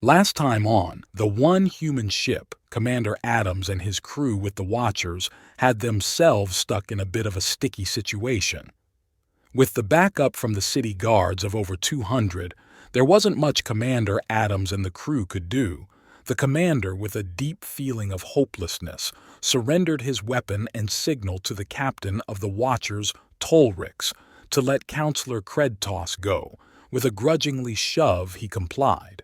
Last time on, the one human ship, Commander Adams and his crew with the Watchers, had themselves stuck in a bit of a sticky situation. With the backup from the city guards of over 200, there wasn't much Commander Adams and the crew could do. The commander, with a deep feeling of hopelessness, surrendered his weapon and signaled to the captain of the Watchers, Tolrix, to let Counselor Credtos go. With a grudgingly shove, he complied.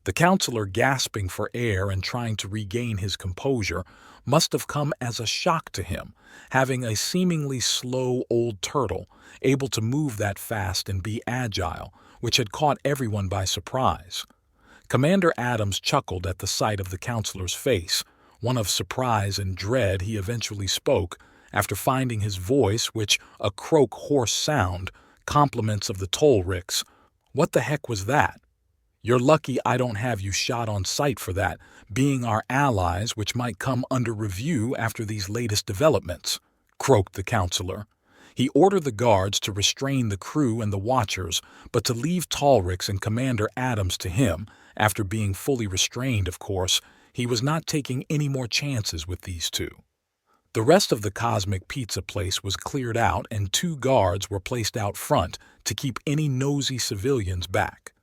The counselor, gasping for air and trying to regain his composure, must have come as a shock to him, having a seemingly slow old turtle, able to move that fast and be agile, which had caught everyone by surprise. Commander Adams chuckled at the sight of the counselor's face. One of surprise and dread, he eventually spoke, after finding his voice, which, a croak hoarse sound, compliments of the Tolrix. "What the heck was that? You're lucky I don't have you shot on sight for that, being our allies, which might come under review after these latest developments," croaked the counselor. He ordered the guards to restrain the crew and the Watchers, but to leave Tolrix and Commander Adams to him, after being fully restrained, of course. He was not taking any more chances with these two. The rest of the Cosmic Pizza place was cleared out and 2 guards were placed out front to keep any nosy civilians back.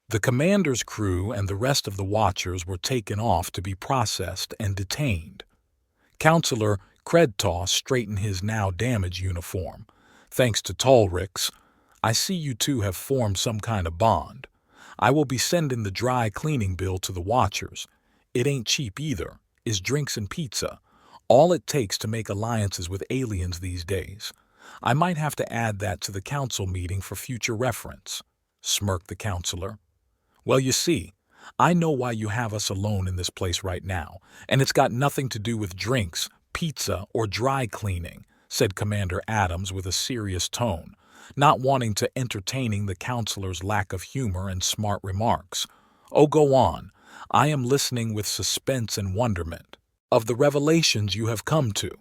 The commander's crew and the rest of the Watchers were taken off to be processed and detained. Counselor Credtos straightened his now damaged uniform. "Thanks to Tolrix, I see you two have formed some kind of bond. I will be sending the dry cleaning bill to the Watchers. It ain't cheap either, is drinks and pizza. All it takes to make alliances with aliens these days. I might have to add that to the council meeting for future reference," smirked the counselor. "Well, you see, I know why you have us alone in this place right now, and it's got nothing to do with drinks, pizza, or dry cleaning," said Commander Adams with a serious tone, not wanting to entertaining the counselor's lack of humor and smart remarks. "Oh, go on. I am listening with suspense and wonderment of the revelations you have come to."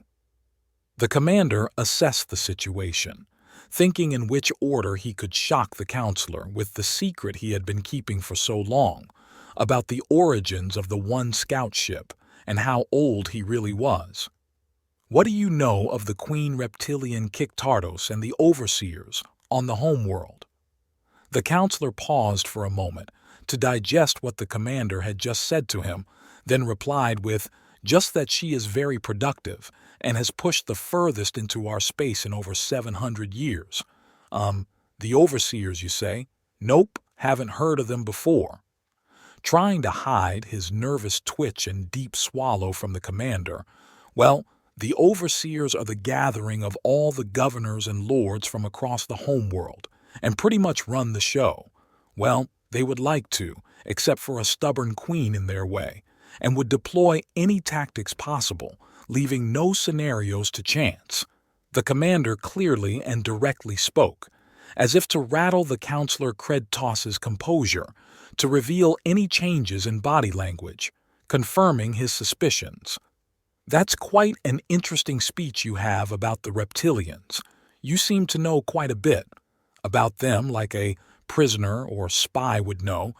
The commander assessed the situation, thinking in which order he could shock the counselor with the secret he had been keeping for so long, about the origins of the one scout ship and how old he really was. "What do you know of the Queen Reptilian Kiktardos and the Overseers on the homeworld?" The counselor paused for a moment to digest what the commander had just said to him, then replied with, "Just that she is very productive and has pushed the furthest into our space in over 700 years. The Overseers, you say? Nope, haven't heard of them before." Trying to hide his nervous twitch and deep swallow from the commander, "Well, the Overseers are the gathering of all the governors and lords from across the homeworld, and pretty much run the show. Well, they would like to, except for a stubborn queen in their way, and would deploy any tactics possible, leaving no scenarios to chance." The commander clearly and directly spoke, as if to rattle the counselor Credtos's composure, to reveal any changes in body language, confirming his suspicions. "That's quite an interesting speech you have about the reptilians. You seem to know quite a bit about them, like a prisoner or spy would know.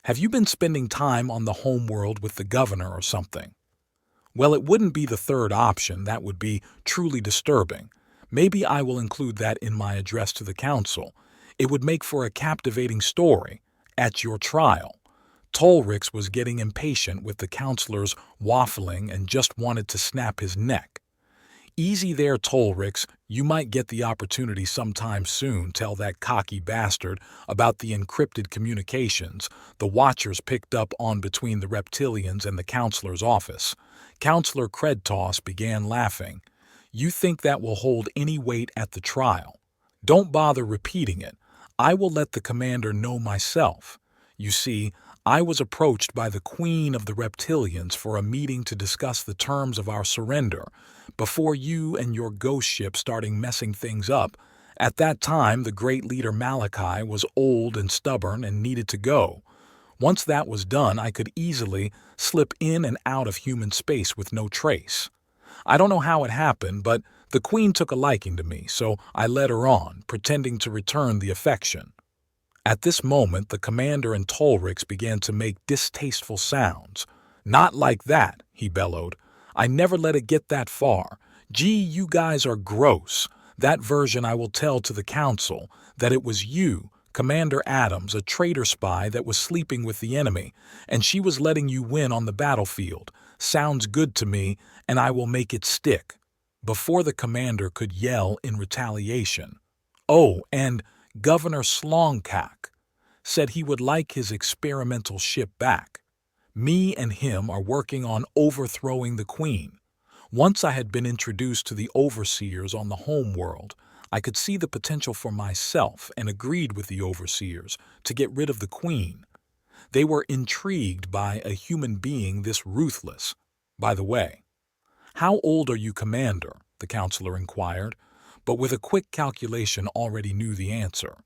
Have you been spending time on the homeworld with the governor or something?" "Well, it wouldn't be the third option. That would be truly disturbing. Maybe I will include that in my address to the council. It would make for a captivating story at your trial." Tolrix was getting impatient with the counselor's waffling and just wanted to snap his neck. "Easy there, Tolrix. You might get the opportunity sometime soon. Tell that cocky bastard about the encrypted communications the Watchers picked up on between the reptilians and the counselor's office." Counselor Credtos began laughing. "You think that will hold any weight at the trial? Don't bother repeating it. I will let the commander know myself. You see, I was approached by the Queen of the Reptilians for a meeting to discuss the terms of our surrender, before you and your ghost ship starting messing things up. At that time, the great leader Malachi was old and stubborn and needed to go. Once that was done, I could easily slip in and out of human space with no trace. I don't know how it happened, but the Queen took a liking to me, so I led her on, pretending to return the affection." At this moment, the commander and Tolrix began to make distasteful sounds. "Not like that," he bellowed. "I never let it get that far. Gee, you guys are gross. That version I will tell to the council, that it was you, Commander Adams, a traitor spy that was sleeping with the enemy, and she was letting you win on the battlefield. Sounds good to me, and I will make it stick." Before the commander could yell in retaliation. Oh, and Governor Slongkak said he would like his experimental ship back. Me and him are working on overthrowing the Queen. Once I had been introduced to the overseers on the home world, I could see the potential for myself and agreed with the overseers to get rid of the Queen. They were intrigued by a human being this ruthless. By the way, "How old are you, Commander?" the counselor inquired, but with a quick calculation already knew the answer.